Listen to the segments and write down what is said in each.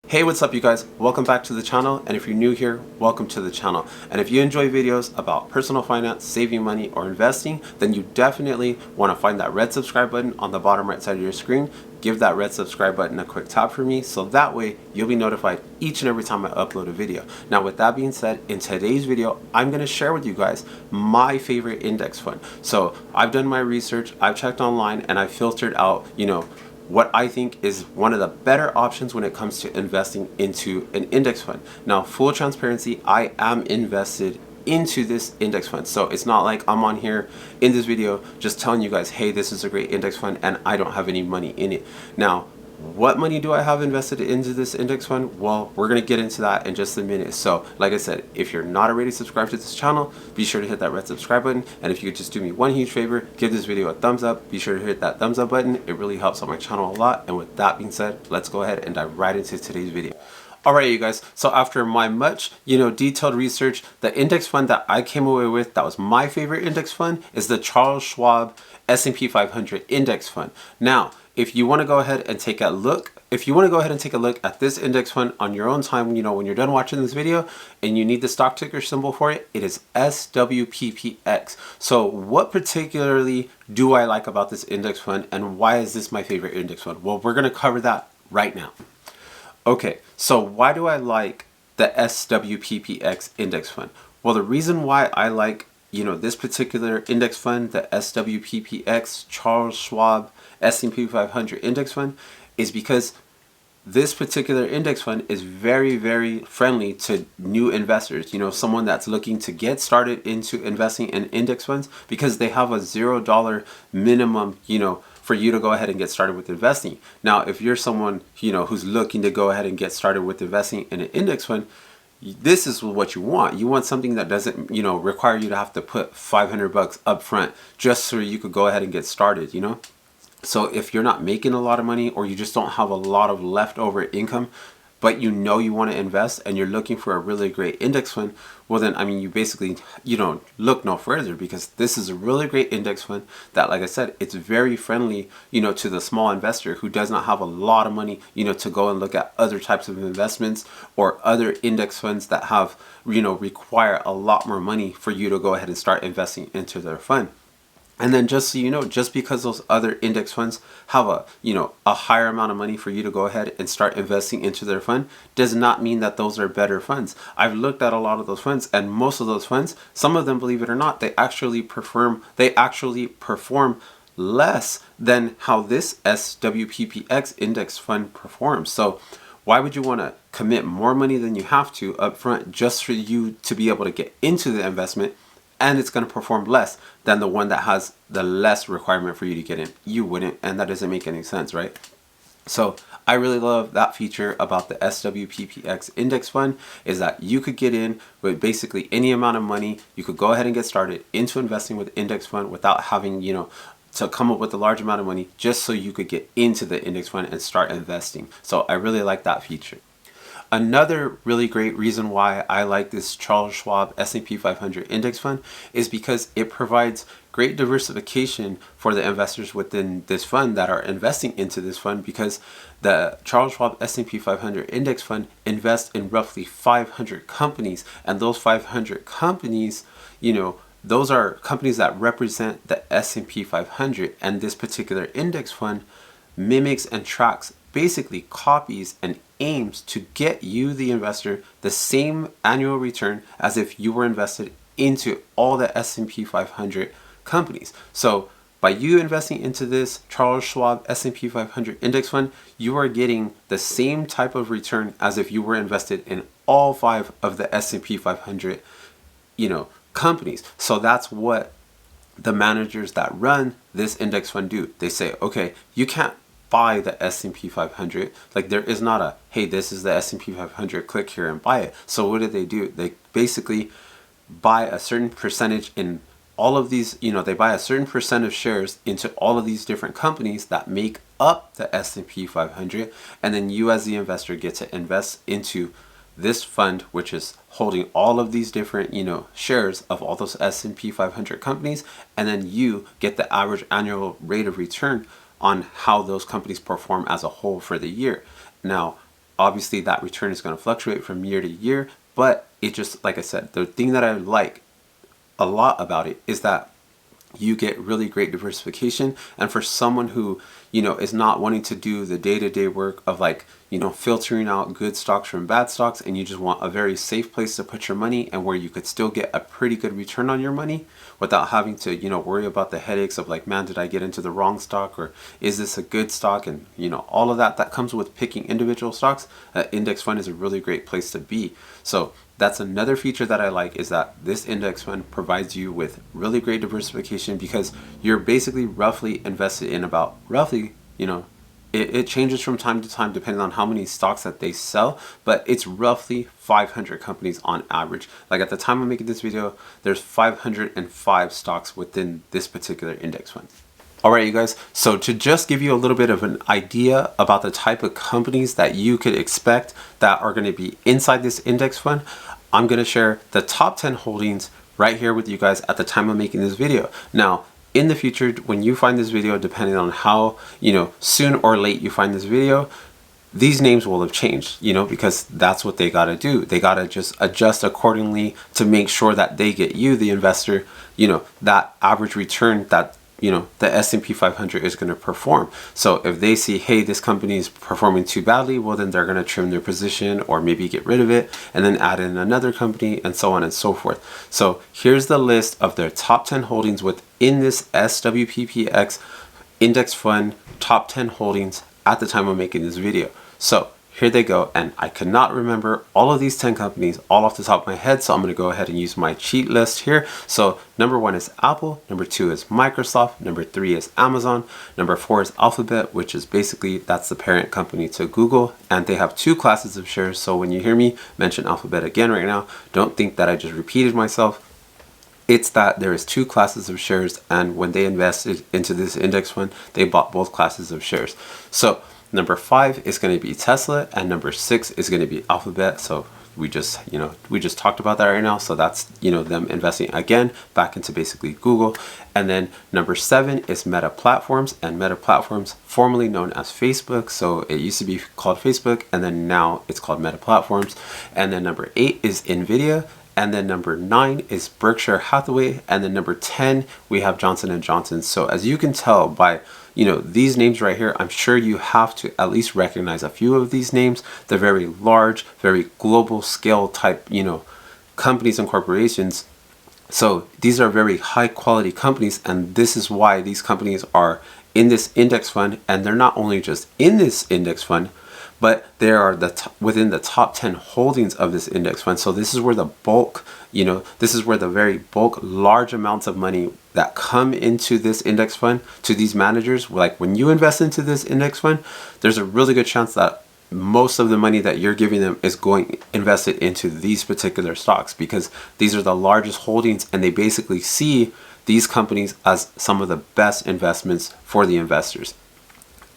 Hey, what's up you guys? Welcome back to the channel, and if you're new here, welcome to the channel. And if you enjoy videos about personal finance, saving money, or investing, then you definitely want to find that red subscribe button on the bottom right side of your screen. Give that red subscribe button a quick tap for me, so that way you'll be notified each and every time I upload a video. Now with that being said, in today's video, I'm going to share with you guys my favorite index fund. So I've done my research, I've checked online, and I've filtered out, what I think is one of the better options when it comes to investing into an index fund. Now, full transparency, I am invested into this index fund. So it's not like I'm on here in this video just telling you guys, hey, this is a great index fund and I don't have any money in it. Now, what money do I have invested into this index fund? Well, we're going to get into that in just a minute. So like I said, if you're not already subscribed to this channel, be sure to hit that red subscribe button. And if you could just do me one huge favor, give this video a thumbs up. Be sure to hit that thumbs up button. It really helps out my channel a lot. And with that being said, let's go ahead and dive right into today's video. Alright you guys, so after my much, detailed research, the index fund that I came away with that was my favorite index fund is the Charles Schwab S&P 500 index fund. Now, if you want to go ahead and take a look, at this index fund on your own time, when you're done watching this video and you need the stock ticker symbol for it, it is SWPPX. So what particularly do I like about this index fund and why is this my favorite index fund? Well, we're going to cover that right now. Okay, so why do I like the SWPPX index fund? Well, the reason why I like, this particular index fund, the SWPPX Charles Schwab S&P 500 index fund, is because this particular index fund is very, very friendly to new investors, someone that's looking to get started into investing in index funds, because they have a $0 minimum, for you to go ahead and get started with investing. Now, if you're someone, who's looking to go ahead and get started with investing in an index fund, this is what you want. You want something that doesn't, require you to have to put $500 up front just so you could go ahead and get started, So if you're not making a lot of money or you just don't have a lot of leftover income, but you want to invest and you're looking for a really great index fund, well then, you basically, look no further, because this is a really great index fund that, like I said, it's very friendly, to the small investor who does not have a lot of money, to go and look at other types of investments or other index funds that have, require a lot more money for you to go ahead and start investing into their fund. And then just so you know, just because those other index funds have a higher amount of money for you to go ahead and start investing into their fund, does not mean that those are better funds. I've looked at a lot of those funds, and most of those funds, some of them, believe it or not, they actually perform less than how this SWPPX index fund performs. So why would you want to commit more money than you have to up front just for you to be able to get into the investment, and it's going to perform less than the one that has the less requirement for you to get in? You wouldn't, and that doesn't make any sense, right? So I really love that feature about the SWPPX index fund, is that you could get in with basically any amount of money. You could go ahead and get started into investing with index fund without having, to come up with a large amount of money, just so you could get into the index fund and start investing. So I really like that feature. Another really great reason why I like this Charles Schwab S&P 500 index fund is because it provides great diversification for the investors within this fund that are investing into this fund, because the Charles Schwab S&P 500 index fund invests in roughly 500 companies, and those 500 companies, those are companies that represent the S&P 500, and this particular index fund mimics and tracks, basically copies and aims to get you, the investor, the same annual return as if you were invested into all the S&P 500 companies. So by you investing into this Charles Schwab S&P 500 index fund, you are getting the same type of return as if you were invested in all 5 of the S&P 500, companies. So that's what the managers that run this index fund do. They say, okay, you can't buy the S&P 500. Like, there is not a, hey, this is the S&P 500, click here and buy it. So what do? They basically buy a certain percentage in all of these, they buy a certain percent of shares into all of these different companies that make up the S&P 500. And then you as the investor get to invest into this fund, which is holding all of these different, shares of all those S&P 500 companies. And then you get the average annual rate of return on how those companies perform as a whole for the year. Now, obviously that return is going to fluctuate from year to year, but it just, like I said, the thing that I like a lot about it is that you get really great diversification. And for someone who, is not wanting to do the day-to-day work of like, filtering out good stocks from bad stocks, and you just want a very safe place to put your money and where you could still get a pretty good return on your money without having to, worry about the headaches of like, man, did I get into the wrong stock, or is this a good stock? And, all of that comes with picking individual stocks. Index fund is a really great place to be. So that's another feature that I like, is that this index fund provides you with really great diversification, because you're basically roughly invested in about it changes from time to time depending on how many stocks that they sell, but it's roughly 500 companies on average. Like at the time of making this video, there's 505 stocks within this particular index fund. Alright you guys, so to just give you a little bit of an idea about the type of companies that you could expect that are going to be inside this index fund, I'm going to share the top 10 holdings right here with you guys at the time of making this video. Now, in the future, when you find this video, depending on how, soon or late you find this video, these names will have changed, because that's what they got to do. They got to just adjust accordingly to make sure that they get you, the investor, that average return that the S&P 500 is going to perform. So if they see, hey, this company is performing too badly, well, then they're going to trim their position or maybe get rid of it and then add in another company, and so on and so forth. So here's the list of their top 10 holdings within this SWPPX index fund, top 10 holdings at the time of making this video. So here they go, and I could not remember all of these 10 companies all off the top of my head, so I'm going to go ahead and use my cheat list here. So number 1 is Apple, number 2 is Microsoft, number 3 is Amazon, number 4 is Alphabet, which is basically, that's the parent company to Google, and they have 2 classes of shares. So when you hear me mention Alphabet again right now, don't think that I just repeated myself. It's that there is 2 classes of shares, and when they invested into this index fund, they bought both classes of shares. So number 5 is going to be Tesla, and number 6 is going to be Alphabet. So we just talked about that right now. So that's, them investing again back into basically Google. And then number 7 is Meta Platforms, and Meta Platforms, formerly known as Facebook. So it used to be called Facebook, and then now it's called Meta Platforms. And then number 8 is Nvidia. And then number 9 is Berkshire Hathaway. And then number 10, we have Johnson & Johnson. So as you can tell by, these names right here, I'm sure you have to at least recognize a few of these names. They're very large, very global scale type, companies and corporations. So these are very high quality companies. And this is why these companies are in this index fund. And they're not only just in this index fund, but they are within the top 10 holdings of this index fund. So this is where the bulk, this is where the very bulk, large amounts of money that come into this index fund to these managers. Like when you invest into this index fund, there's a really good chance that most of the money that you're giving them is going invested into these particular stocks, because these are the largest holdings, and they basically see these companies as some of the best investments for the investors.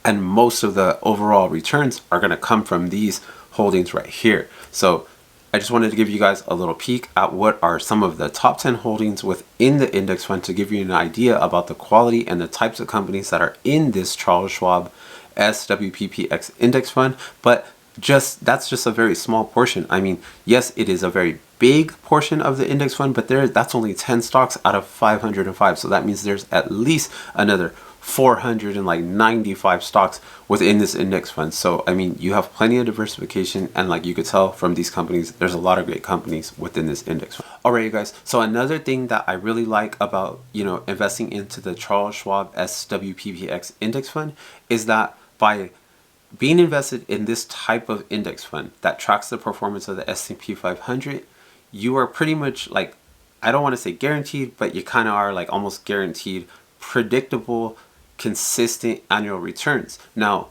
And most of the overall returns are going to come from these holdings right here. So I just wanted to give you guys a little peek at what are some of the top 10 holdings within the index fund, to give you an idea about the quality and the types of companies that are in this Charles Schwab SWPPX index fund. But that's just a very small portion. I mean, yes, it is a very big portion of the index fund, but that's only 10 stocks out of 505. So that means there's at least another 495 stocks within this index fund. So I mean, you have plenty of diversification, and like you could tell from these companies, there's a lot of great companies within this index fund. Alright you guys, so another thing that I really like about investing into the Charles Schwab SWPPX index fund is that by being invested in this type of index fund that tracks the performance of the S&P 500, you are pretty much like, I don't want to say guaranteed, but you kind of are like almost guaranteed predictable, consistent annual returns. Now,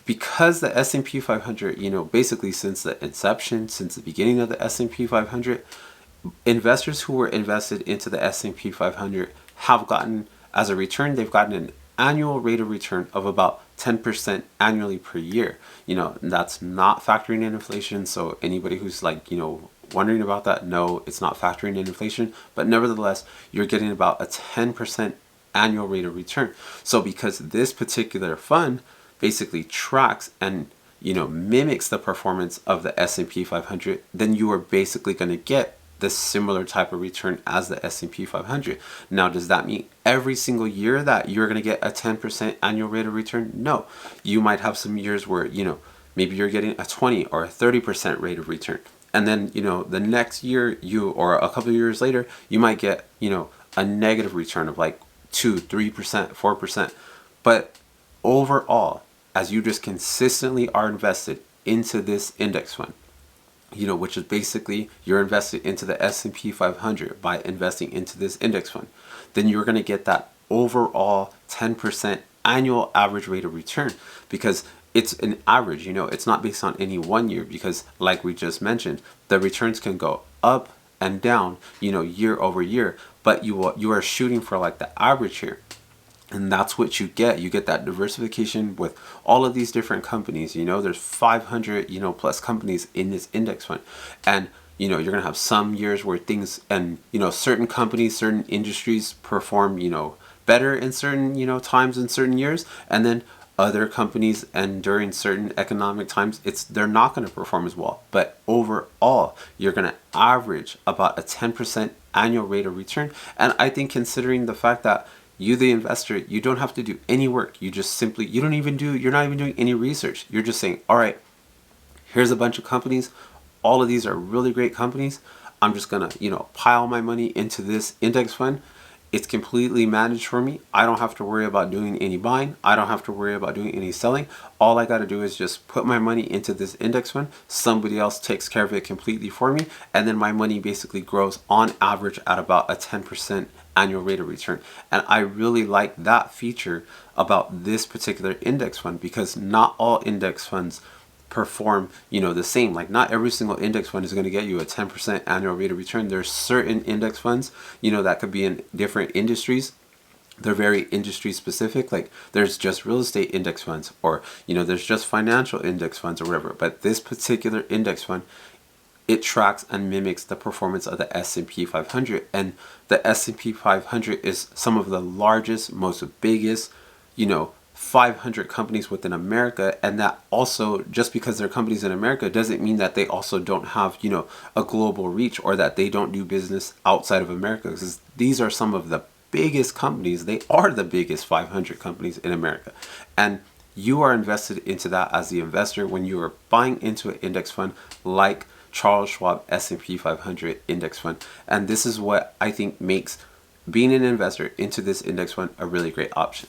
because the S&P 500, basically since the inception, since the beginning of the S&P 500, investors who were invested into the S&P 500 have gotten, as a return, they've gotten an annual rate of return of about 10% annually per year. That's not factoring in inflation. So anybody who's like, wondering about that, no, it's not factoring in inflation, but nevertheless, you're getting about a 10% annual rate of return. So because this particular fund basically tracks and mimics the performance of the S&P 500, then you are basically going to get the similar type of return as the S&P 500. Now, does that mean every single year that you're going to get a 10% annual rate of return? No. You might have some years where, maybe you're getting a 20 or a 30% rate of return. And then, the next year or a couple of years later, you might get, a negative return of like 2, 3%, 4%. But overall, as you just consistently are invested into this index fund, which is basically you're invested into the S&P 500 by investing into this index fund, then you're going to get that overall 10% annual average rate of return, because it's an average. It's not based on any one year, because like we just mentioned, the returns can go up and down, year over year, but you are shooting for like the average here. And that's what you get. You get that diversification with all of these different companies. There's 500, plus companies in this index fund. And, you're going to have some years where things and, certain companies, certain industries perform, better in certain, times in certain years. And then other companies, and during certain economic times, they're not going to perform as well. But overall, you're going to average about a 10% annual rate of return. And I think, considering the fact that you, the investor, you don't have to do any work. You just simply, you're not even doing any research. You're just saying, all right, here's a bunch of companies. All of these are really great companies. I'm just going to, pile my money into this index fund. It's completely managed for me. I don't have to worry about doing any buying. I don't have to worry about doing any selling. All I got to do is just put my money into this index fund. Somebody else takes care of it completely for me. And then my money basically grows on average at about a 10% annual rate of return. And I really like that feature about this particular index fund, because not all index funds perform the same. Like, not every single index fund is going to get you a 10% annual rate of return. There's certain index funds that could be in different industries. They're very industry specific. Like, there's just real estate index funds, or there's just financial index funds or whatever. But this particular index fund, it tracks and mimics the performance of the S&P 500. And the S&P 500 is some of the largest, most biggest, 500 companies within America. And that also, just because they're companies in America, doesn't mean that they also don't have, a global reach, or that they don't do business outside of America. Because these are some of the biggest companies. They are the biggest 500 companies in America. And you are invested into that as the investor when you are buying into an index fund like Charles Schwab S&P 500 index fund. And this is what I think makes being an investor into this index fund a really great option.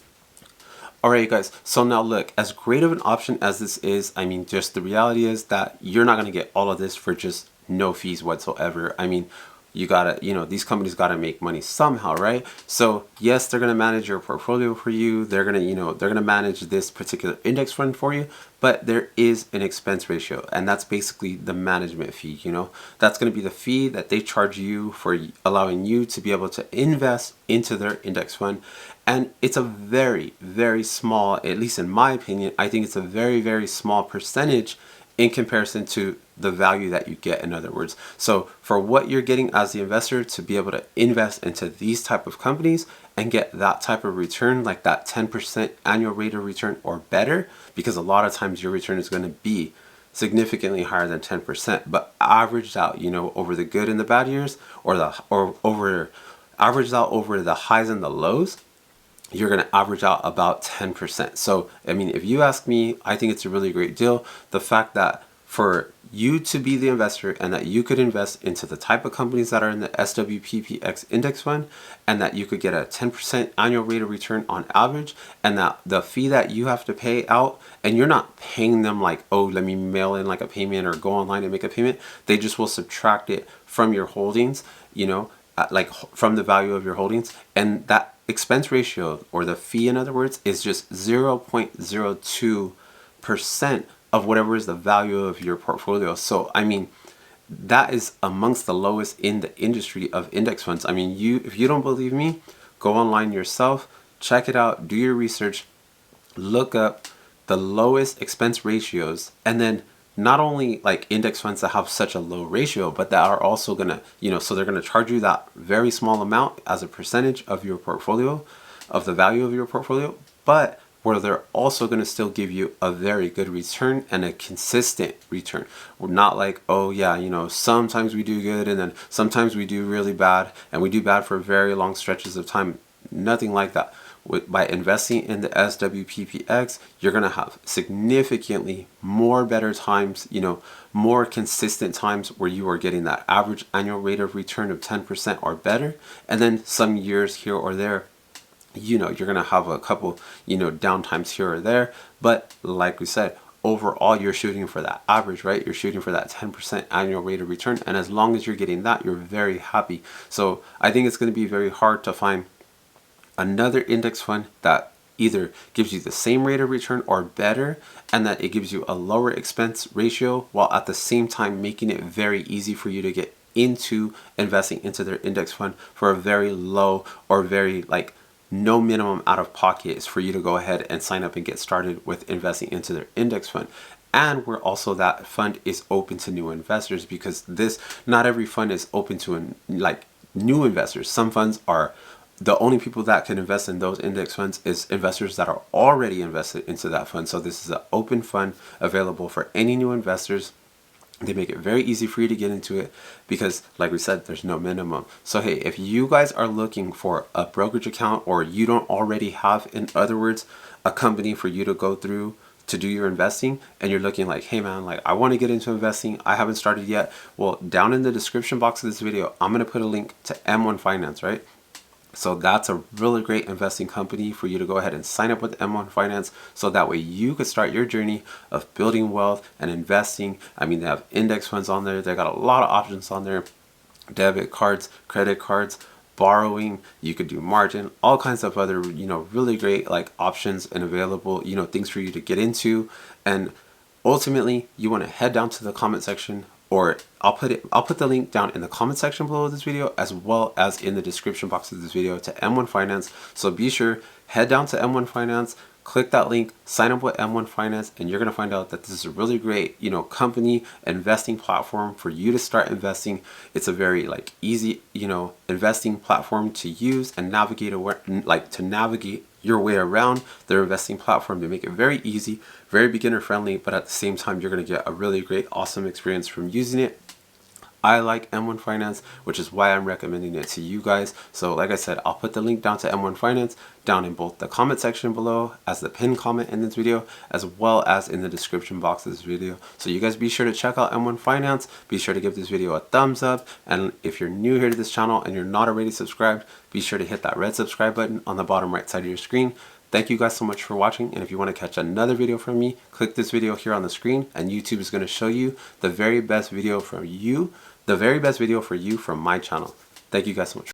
Alright guys, so now look, as great of an option as this is, I mean, just the reality is that you're not going to get all of this for just no fees whatsoever. I mean, you gotta, these companies gotta make money somehow, right? So yes, they're gonna manage your portfolio for you. They're gonna, they're gonna manage this particular index fund for you, but there is an expense ratio, and that's basically the management fee. That's gonna be the fee that they charge you for allowing you to be able to invest into their index fund. And it's a very, very small, at least in my opinion, I think it's a very, very small percentage in comparison to the value that you get, in other words. So for what you're getting as the investor, to be able to invest into these type of companies and get that type of return, like that 10% annual rate of return or better, because a lot of times your return is going to be significantly higher than 10%, but averaged out, over the good and the bad years, averaged out over the highs and the lows, you're going to average out about 10%. So, I mean, if you ask me, I think it's a really great deal. The fact that for you to be the investor and that you could invest into the type of companies that are in the Swppx index fund, and that you could get a 10% annual rate of return on average, and that the fee that you have to pay out, and you're not paying them like, oh, let me mail in like a payment or go online and make a payment. They just will subtract it from your holdings, like from the value of your holdings. And that expense ratio, or the fee in other words, is just 0.02% of whatever is the value of your portfolio. So I mean, that is amongst the lowest in the industry of index funds. I mean, if you don't believe me, go online yourself, check it out, do your research, look up the lowest expense ratios, and then not only like index funds that have such a low ratio, but that are also gonna, so they're gonna charge you that very small amount as a percentage of your portfolio, of the value of your portfolio, but where they're also going to still give you a very good return and a consistent return. We're not like, oh yeah, you know, sometimes we do good and then sometimes we do really bad, and we do bad for very long stretches of time. Nothing like that. By investing in the Swppx, you're going to have significantly more better times, you know, more consistent times where you are getting that average annual rate of return of 10% or better. And then some years here or there, you know, you're going to have a couple, you know, down times here or there. But like we said, overall, you're shooting for that average, right? You're shooting for that 10% annual rate of return. And as long as you're getting that, you're very happy. So I think it's going to be very hard to find another index fund that either gives you the same rate of return or better, and that it gives you a lower expense ratio while at the same time making it very easy for you to get into investing into their index fund for a very low or very like no minimum out of pocket is for you to go ahead and sign up and get started with investing into their index fund. And where also that fund is open to new investors, because not every fund is open to like new investors. Some funds are the only people that can invest in those index funds is investors that are already invested into that fund. So this is an open fund available for any new investors. They make it very easy for you to get into it because, like we said, there's no minimum. So hey, if you guys are looking for a brokerage account, or you don't already have, in other words, a company for you to go through to do your investing, and you're looking like, hey man, like I want to get into investing, I haven't started yet. Well, down in the description box of this video, I'm going to put a link to M1 Finance, right? So that's a really great investing company for you to go ahead and sign up with M1 Finance, so that way you could start your journey of building wealth and investing. I mean, they have index funds on there. They got a lot of options on there. Debit cards, credit cards, borrowing, you could do margin, all kinds of other, you know, really great like options and available, you know, things for you to get into. And ultimately, you want to head down to the comment section, or I'll put the link down in the comment section below this video, as well as in the description box of this video, to M1 Finance. So be sure, head down to M1 Finance, click that link, sign up with M1 Finance, and you're going to find out that this is a really great, you know, company investing platform for you to start investing. It's a very like easy, you know, investing platform to use and navigate navigate your way around their investing platform. They make it very easy, very beginner friendly, but at the same time, you're going to get a really great, awesome experience from using it. I like M1 Finance, which is why I'm recommending it to you guys. So like I said, I'll put the link down to M1 Finance down in both the comment section below as the pinned comment in this video, as well as in the description box of this video. So you guys be sure to check out M1 Finance. Be sure to give this video a thumbs up. And if you're new here to this channel and you're not already subscribed, be sure to hit that red subscribe button on the bottom right side of your screen. Thank you guys so much for watching, and if you want to catch another video from me, click this video here on the screen, and YouTube is going to show you the very best video for you from my channel. Thank you guys so much.